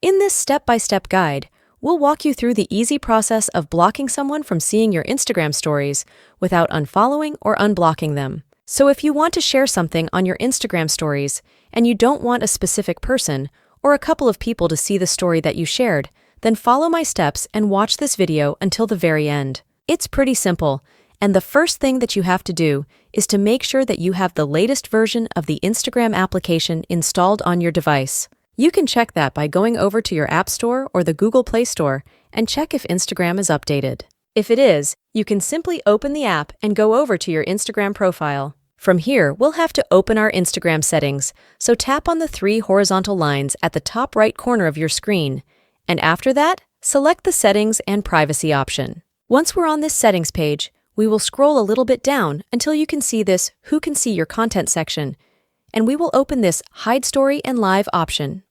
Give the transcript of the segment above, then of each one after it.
In this step-by-step guide, we'll walk you through the easy process of blocking someone from seeing your Instagram stories without unfollowing or unblocking them. So if you want to share something on your Instagram stories and you don't want a specific person or a couple of people to see the story that you shared, then follow my steps and watch this video until the very end. It's pretty simple, and the first thing that you have to do is to make sure that you have the latest version of the Instagram application installed on your device. You can check that by going over to your App Store or the Google Play Store and check if Instagram is updated. If it is, you can simply open the app and go over to your Instagram profile. From here, we'll have to open our Instagram settings, so tap on the 3 horizontal lines at the top right corner of your screen, and after that, select the Settings and Privacy option. Once we're on this settings page, we will scroll a little bit down until you can see this Who Can See Your Content section, and we will open this Hide Story and Live option.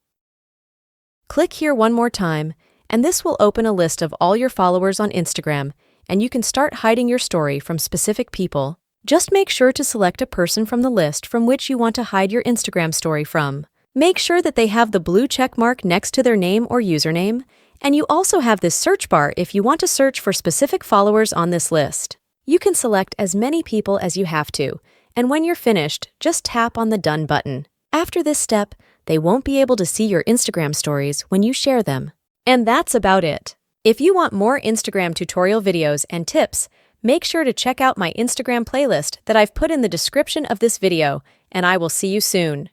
Click here one more time, and this will open a list of all your followers on Instagram, and you can start hiding your story from specific people. Just make sure to select a person from the list from which you want to hide your Instagram story from. Make sure that they have the blue check mark next to their name or username, and you also have this search bar if you want to search for specific followers on this list. You can select as many people as you have to, and when you're finished, just tap on the Done button. After this step, they won't be able to see your Instagram stories when you share them. And that's about it. If you want more Instagram tutorial videos and tips, make sure to check out my Instagram playlist that I've put in the description of this video, and I will see you soon.